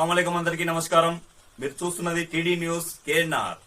అస్సలాముఅలైకుం అందరికీ నమస్కారం. మీరు చూస్తున్నది టీడీ న్యూస్ కేఎన్ఆర్.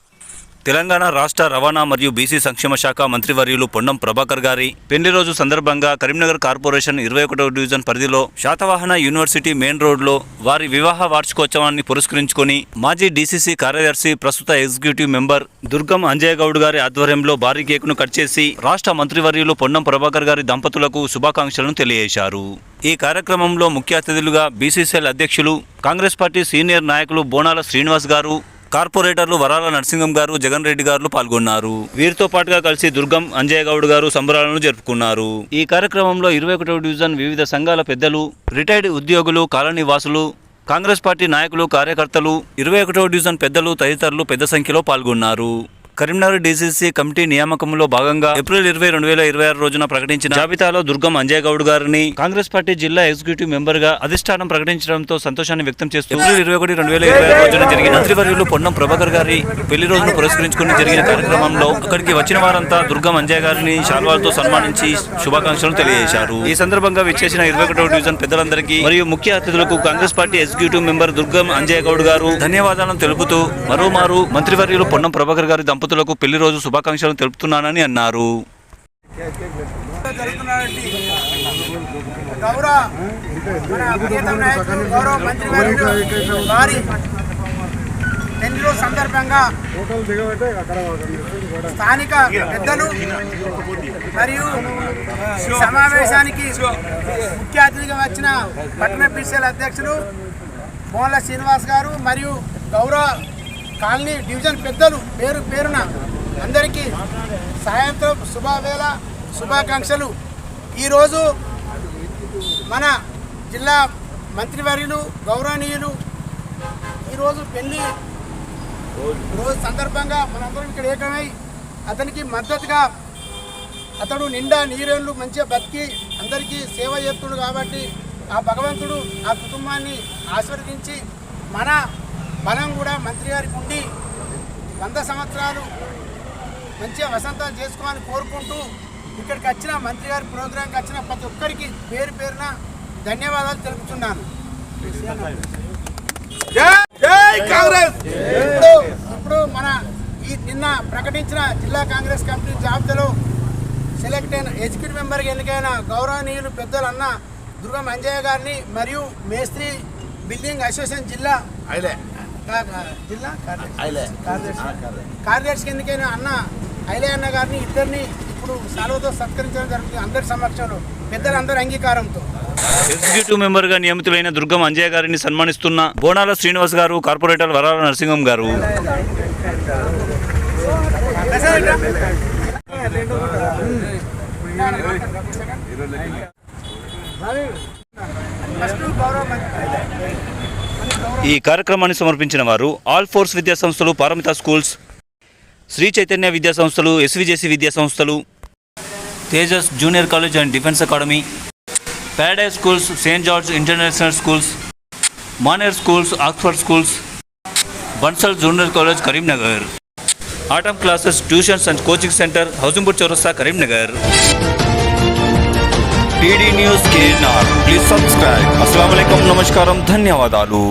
తెలంగాణ రాష్ట్ర రవాణా మరియు బీసీ సంక్షేమ శాఖ మంత్రివర్యులు పొన్నం ప్రభాకర్ గారి పెళ్లి రోజు సందర్భంగా కరీంనగర్ కార్పొరేషన్ 21వ డివిజన్ పరిధిలో శాతవాహన యూనివర్సిటీ మెయిన్ రోడ్లో వారి వివాహ వార్షికోత్సవాన్ని పురస్కరించుకొని మాజీ డీసీసీ కార్యదర్శి ప్రస్తుత ఎగ్జిక్యూటివ్ మెంబర్ దుర్గం అంజయ్య గౌడ్ గారి ఆధ్వర్యంలో భారీ కేకును కట్ చేసి రాష్ట్ర మంత్రివర్యులు పొన్నం ప్రభాకర్ గారి దంపతులకు శుభాకాంక్షలను తెలియజేశారు. ఈ కార్యక్రమంలో ముఖ్య అతిథులుగా బీసీసీఎల్ అధ్యక్షులు కాంగ్రెస్ పార్టీ సీనియర్ నాయకులు బోనాల శ్రీనివాస్ గారు, కార్పొరేటర్లు వరాల నరసింహం గారు, జగన్ రెడ్డి గారు పాల్గొన్నారు. వీరితో పాటుగా కలిసి దుర్గం అంజయ్య గౌడ్ గారు సంబరాలను జరుపుకున్నారు. ఈ కార్యక్రమంలో 21వ డివిజన్ వివిధ సంఘాల పెద్దలు, రిటైర్డ్ ఉద్యోగులు, కాలనీ వాసులు, కాంగ్రెస్ పార్టీ నాయకులు, కార్యకర్తలు, 21వ డివిజన్ పెద్దలు తదితరులు పెద్ద సంఖ్యలో పాల్గొన్నారు. కరీంనగర్ డీసీసీ కమిటీ నియామకంలో భాగంగా ఏప్రిల్ 20, 2026 రోజున ప్రకటించిన జాబితాలో దుర్గం అంజయ్య గౌడ్ గారిని కాంగ్రెస్ పార్టీ జిల్లా ఎగ్జిక్యూటివ్ మెంబర్ గా అధిష్టానం ప్రకటించడంతో సంతోషాన్ని వ్యక్తం చేస్తూ ఏప్రిల్ 21, 2026 రోజున జరిగిన మంత్రివర్యులు పొన్నం ప్రభాకర్ గారి పెళ్లి రోజును పురస్కరించుకుని జరిగిన కార్యక్రమంలో అక్కడికి వచ్చిన వారంతా దుర్గం అంజయ్య గారిని శాల్వాలతో సన్మానించి శుభాకాంక్షలు తెలియజేశారు. ఈ సందర్భంగా విచ్చేసిన 21వ డివిజన్ పెద్దలందరికీ మరియు ముఖ్య అతిథులకు కాంగ్రెస్ పార్టీ ఎగ్జిక్యూటివ్ మెంబర్ దుర్గం అంజయ్య గౌడ్ గారు ధన్యవాదాలను తెలుపుతూ మరోమారు మంత్రివర్యులు పొన్నం ప్రభాకర్ గారి దంపతులకు పెళ్లి రోజు శుభాకాంక్షలు తెలుపుతున్నానని అన్నారు. సందర్భంగా స్థానిక పెద్దలు మరియు సమావేశానికి ముఖ్య అతిథిగా వచ్చిన పట్టణ బీసీఎల్ అధ్యక్షులు బోనాల శ్రీనివాస్ గారు మరియు గౌరవ కాలనీ డివిజన్ పెద్దలు పేరు పేరున అందరికీ సాయంత్రం శుభవేళ శుభాకాంక్షలు. ఈరోజు మన జిల్లా మంత్రివర్యులు గౌరవనీయులు ఈరోజు పెళ్లి రోజు సందర్భంగా మనందరం ఇక్కడ ఏకమై అతనికి మద్దతుగా అతడు నిండా నీరేళ్ళు మంచిగా బతికి అందరికీ సేవ చేస్తుడు కాబట్టి ఆ భగవంతుడు ఆ కుటుంబాన్ని ఆశీర్వదించి మన మనం కూడా మంత్రి గారికి ఉండి 100 సంవత్సరాలు మంచిగా వసంతాలు చేసుకోవాలని కోరుకుంటూ ఇక్కడికి వచ్చిన మంత్రి గారి ప్రోగ్రాంకి వచ్చిన ప్రతి ఒక్కరికి పేరు పేరున ధన్యవాదాలు తెలుపుతున్నాను. ఇప్పుడు మన ఈ నిన్న ప్రకటించిన జిల్లా కాంగ్రెస్ కమిటీ జాబితాలో సెలెక్ట్ అయిన ఎగ్జిక్యూటివ్ మెంబర్గా ఎన్నికైన గౌరవనీయులు పెద్దలు అన్న దుర్గం అంజయ్య గారిని మరియు మేస్త్రి బిల్డింగ్ అసోసియేషన్ జిల్లా కార్యదర్శి ఎన్నికైన అన్న ఐలే అన్న గారిని ఇద్దరిని ఇప్పుడు సెలవుతో సత్కరించడం జరుగుతుంది. అందరి సమక్షంలో పెద్దలందరి అంగీకారంతో ఎగ్జిక్యూటివ్ మెంబర్ గా నియమితులైన దుర్గం అంజయ్య గారిని సన్మానిస్తున్న బోనాల శ్రీనివాస్ గారు, కార్పొరేటర్ వరాల నరసింహం గారు. ఈ కార్యక్రమాన్ని సమర్పించిన వారు ఆల్ ఫోర్స్ విద్యా సంస్థలు, పారమిత స్కూల్స్, శ్రీ చైతన్య విద్యా సంస్థలు, ఎస్విజేసి విద్యా సంస్థలు, Tejas junior college and defence academy, paradise schools, saint George international schools, Maner schools, Oxford schools, Bansal junior college Karimnagar, atom classes, tuitions and coaching centre, హౌసింగ్పూర్ చౌరస్తా Karimnagar. TD news KNR. Please subscribe. అస్సలాము అలైకుం, నమస్కారం, ధన్యవాదాలు.